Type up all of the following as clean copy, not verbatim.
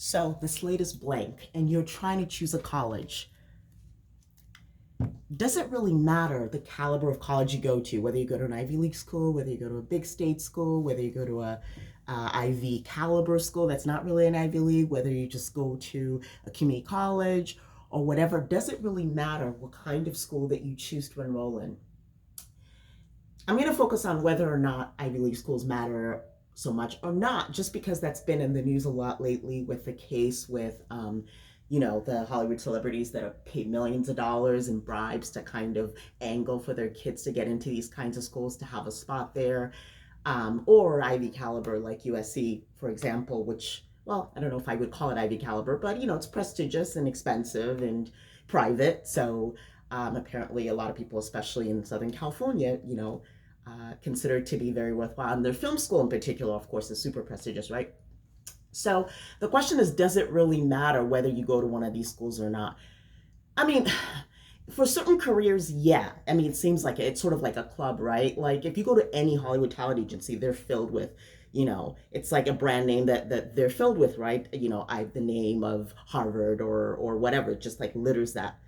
So the slate is blank and you're trying to choose a college. Does it really matter the caliber of college you go to, whether you go to an Ivy League school, whether you go to a big state school, whether you go to a Ivy caliber school that's not really an Ivy League, whether you just go to a community college or whatever? Does it really matter what kind of school that you choose to enroll in? I'm going to focus on whether or not Ivy League schools matter so much or not, just because that's been in the news a lot lately with the case with, the Hollywood celebrities that have paid millions of dollars in bribes to kind of angle for their kids to get into these kinds of schools to have a spot there, or Ivy caliber like USC, for example, which, well, I don't know if I would call it Ivy caliber, but it's prestigious and expensive and private. So apparently, a lot of people, especially in Southern California, consider it to be very worthwhile. And their film school in particular, of course, is super prestigious, right? So the question is, does it really matter whether you go to one of these schools or not? I mean, for certain careers, yeah. I mean, it seems like it's sort of like a club, right? Like if you go to any Hollywood talent agency, they're filled with, it's like a brand name that they're filled with, right? The name of Harvard or whatever, just like litters that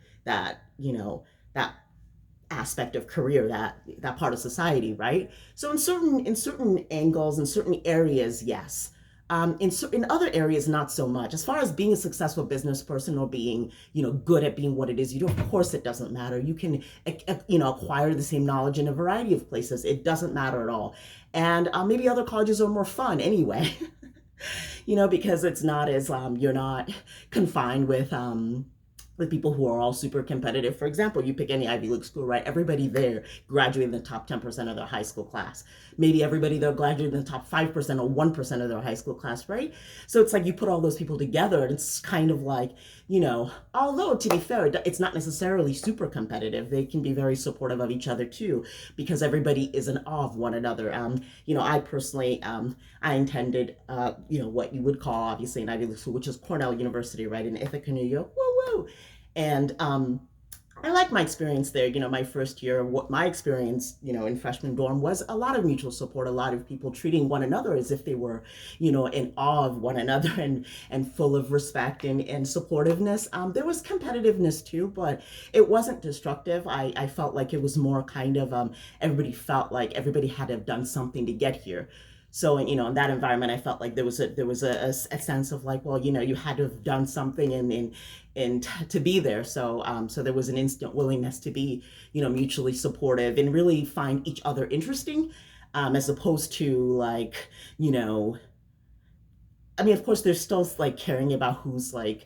aspect of career, that part of society, right? So in certain angles, in certain areas, yes. In other areas, not so much. As far as being a successful business person or being, good at being what it is you do, of course it doesn't matter. You can, acquire the same knowledge in a variety of places. It doesn't matter at all. And maybe other colleges are more fun anyway, because it's not as, you're not confined with people who are all super competitive. For example, you pick any Ivy League school, right? Everybody there graduated in the top 10% of their high school class. Maybe everybody there graduated in the top 5% or 1% of their high school class, right? So it's like you put all those people together and it's kind of like, although to be fair, it's not necessarily super competitive. They can be very supportive of each other too, because everybody is in awe of one another. I personally, I attended, what you would call obviously an Ivy League school, which is Cornell University, right, in Ithaca, New York. Woo woo. And I like my experience there. My first year, what my experience, in freshman dorm was a lot of mutual support, a lot of people treating one another as if they were, in awe of one another and full of respect and supportiveness. There was competitiveness too, but it wasn't destructive. I felt like it was more kind of, everybody felt like everybody had to have done something to get here. So, in that environment, I felt like there was a sense of like, well, you had to have done something and to be there. So there was an instant willingness to be, mutually supportive and really find each other interesting, as opposed to like, I mean, of course, there's still like caring about who's like,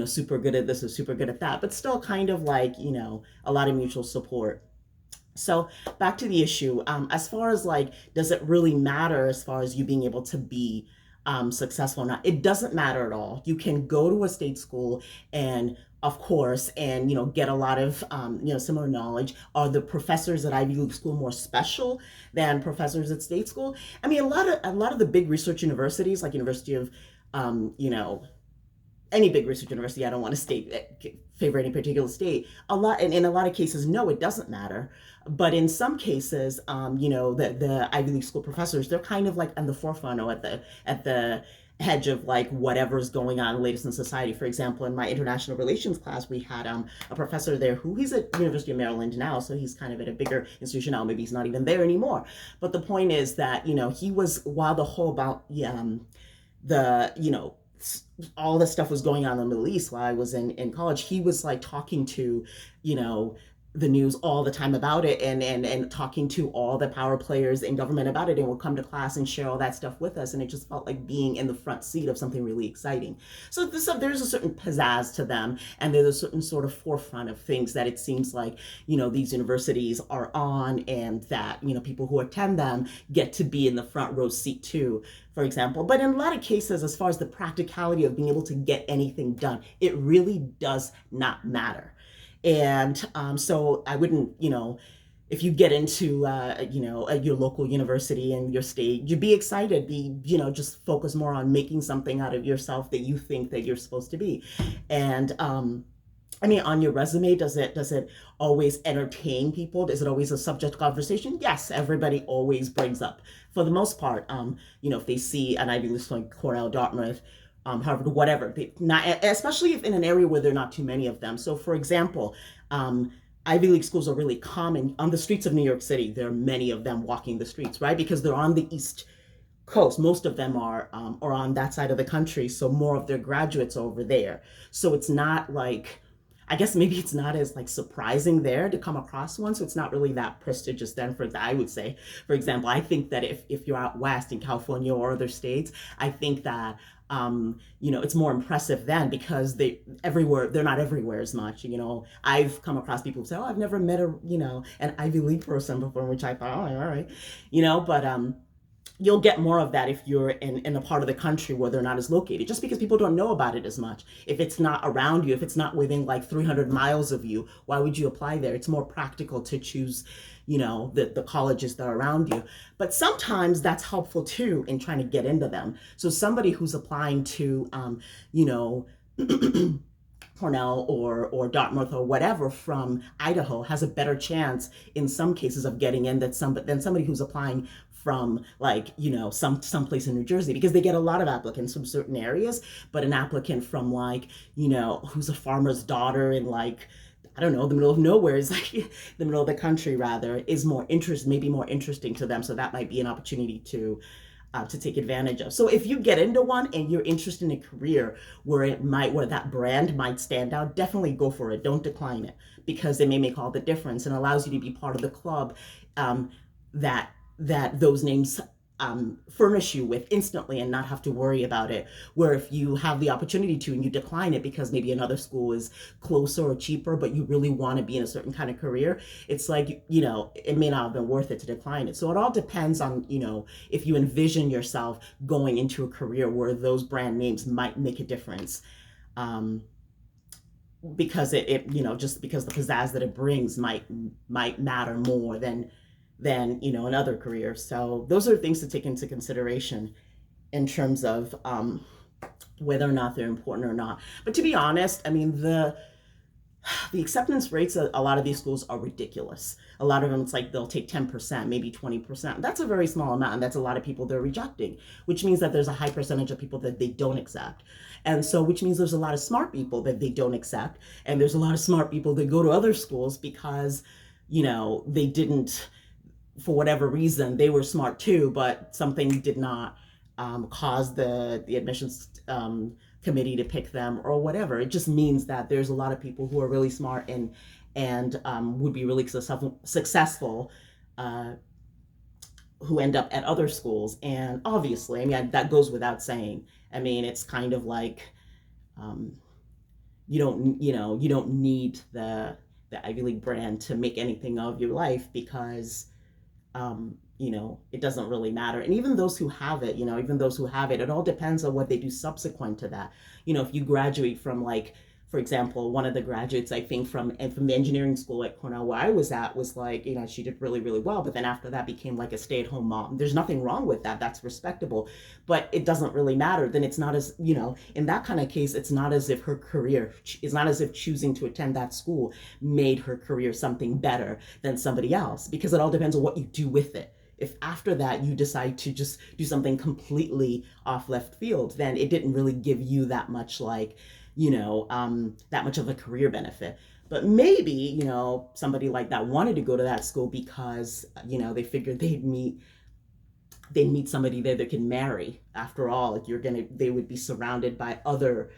super good at this or super good at that, but still kind of like, a lot of mutual support. So back to the issue. As far as like, does it really matter as far as you being able to be successful or not? It doesn't matter at all. You can go to a state school and of course, and get a lot of similar knowledge. Are the professors at Ivy League school more special than professors at state school? I mean, a lot of the big research universities, like University of any big research university, I don't want to favor any particular state. A lot, and in a lot of cases, no, it doesn't matter. But in some cases, the Ivy League school professors, they're kind of like on the forefront or at the edge of like whatever's going on latest in society. For example, in my international relations class, we had a professor there who he's at University of Maryland now, so he's kind of at a bigger institution now. Maybe he's not even there anymore. But the point is that he was, while the whole about the all this stuff was going on in the Middle East while I was in college, he was like talking to, you know, the news all the time about it and talking to all the power players in government about it and would come to class and share all that stuff with us. And it just felt like being in the front seat of something really exciting. So there's a certain pizzazz to them, and there's a certain sort of forefront of things that it seems like, these universities are on, and that, people who attend them get to be in the front row seat too, for example. But in a lot of cases, as far as the practicality of being able to get anything done, it really does not matter. And so I wouldn't, if you get into, your local university and your state, you be excited, just focus more on making something out of yourself that you think that you're supposed to be. And I mean, on your resume, does it always entertain people? Is it always a subject of conversation? Yes, everybody always brings up, for the most part, if they see an Ivy League like Cornell, Dartmouth, Harvard, whatever. Not especially if in an area where there are not too many of them. So, for example, Ivy League schools are really common on the streets of New York City. There are many of them walking the streets, right? Because they're on the East Coast. Most of them are on that side of the country, so more of their graduates are over there. So it's not like, I guess maybe it's not as like surprising there to come across one. So it's not really that prestigious then for that, I would say. For example, I think that if you're out west in California or other states, I think that it's more impressive then because they're not everywhere as much. I've come across people who say, oh, I've never met an Ivy League person before, which I thought, oh, all right, but you'll get more of that if you're in a part of the country where they're not as located, just because people don't know about it as much. If it's not around you, if it's not within like 300 miles of you, why would you apply there? It's more practical to choose, the colleges that are around you. But sometimes that's helpful too in trying to get into them. So somebody who's applying to, Cornell or Dartmouth or whatever from Idaho has a better chance in some cases of getting in than somebody who's applying from like some place in New Jersey, because they get a lot of applicants from certain areas, but an applicant from like who's a farmer's daughter in like, I don't know, the middle of nowhere is like the middle of the country rather, is maybe more interesting to them. So that might be an opportunity to take advantage of. So if you get into one and you're interested in a career where that brand might stand out, definitely go for it. Don't decline it, because it may make all the difference and allows you to be part of the club that those names furnish you with instantly and not have to worry about it. Where if you have the opportunity to and you decline it because maybe another school is closer or cheaper, but you really want to be in a certain kind of career, it's like, it may not have been worth it to decline it. So it all depends on, if you envision yourself going into a career where those brand names might make a difference. Because just because the pizzazz that it brings might matter more than another career. So those are things to take into consideration in terms of whether or not they're important or not. But to be honest, I mean, the acceptance rates at a lot of these schools are ridiculous. A lot of them, it's like they'll take 10%, maybe 20%. That's a very small amount, and that's a lot of people they're rejecting, which means that there's a high percentage of people that they don't accept. And so, which means there's a lot of smart people that they don't accept, and there's a lot of smart people that go to other schools because, they didn't, for whatever reason, they were smart too, but something did not cause the admissions committee to pick them or whatever. It just means that there's a lot of people who are really smart and would be really successful who end up at other schools. And obviously, I mean, that goes without saying. I mean, it's kind of like you don't need the Ivy League brand to make anything of your life, because it doesn't really matter. And even those who have it, it all depends on what they do subsequent to that. If you graduate from, like, for example, one of the graduates, I think from the engineering school at Cornell where I was at, was like, she did really, really well, but then after that became like a stay-at-home mom. There's nothing wrong with that. That's respectable, but it doesn't really matter. Then it's not as, in that kind of case, it's not as if it's not as if choosing to attend that school made her career something better than somebody else, because it all depends on what you do with it. If after that you decide to just do something completely off left field, then it didn't really give you that much, like, that much of a career benefit. But maybe, somebody like that wanted to go to that school because, they figured they'd meet somebody there that can marry. After all, like, they would be surrounded by other,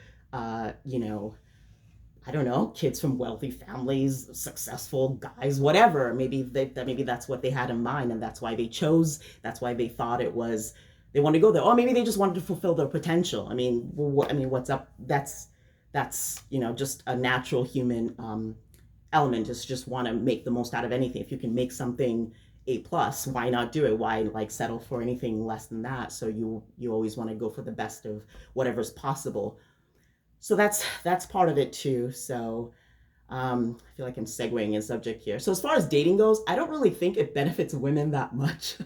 I don't know, kids from wealthy families, successful guys, whatever. Maybe that's what they had in mind, and that's why they thought they wanted to go there. Or maybe they just wanted to fulfill their potential. I mean, what's up? That's just a natural human element, is just want to make the most out of anything. If you can make something A+, why not do it? Why settle for anything less than that? So you always want to go for the best of whatever's possible. So that's part of it too. So I feel like I'm segueing in subject here. So as far as dating goes, I don't really think it benefits women that much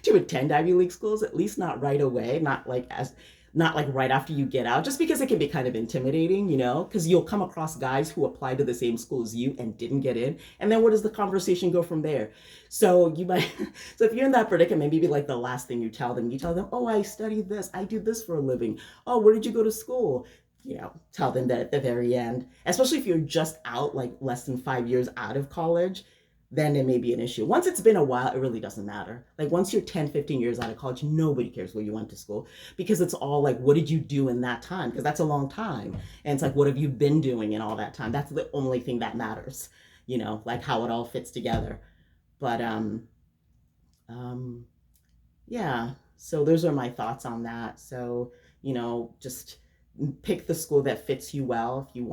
to attend Ivy League schools, at least not right away, not not like right after you get out, just because it can be kind of intimidating, because you'll come across guys who applied to the same school as you and didn't get in. And then where does the conversation go from there? So you might, so if you're in that predicament, maybe like the last thing you tell them, oh, I studied this, I do this for a living. Oh, where did you go to school? Tell them that at the very end, especially if you're just out, like less than 5 years out of college, then it may be an issue. Once it's been a while, it really doesn't matter. Like once you're 10, 15 years out of college, nobody cares where you went to school, because it's all like, what did you do in that time? Because that's a long time. And it's like, what have you been doing in all that time? That's the only thing that matters, like how it all fits together. But um, yeah, so those are my thoughts on that. So, just pick the school that fits you well. If you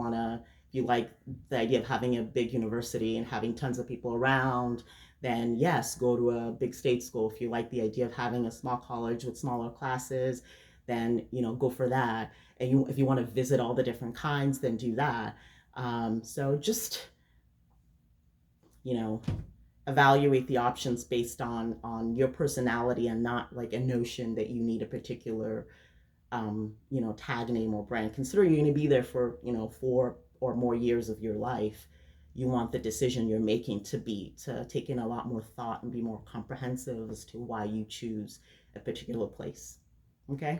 like the idea of having a big university and having tons of people around, then yes, go to a big state school. If you like the idea of having a small college with smaller classes, then, go for that. And if you want to visit all the different kinds, then do that. So just, you know, evaluate the options based on your personality, and not like a notion that you need a particular tag name or brand. Consider you're going to be there for 4 or more years of your life. You want the decision you're making to take in a lot more thought and be more comprehensive as to why you choose a particular place. Okay.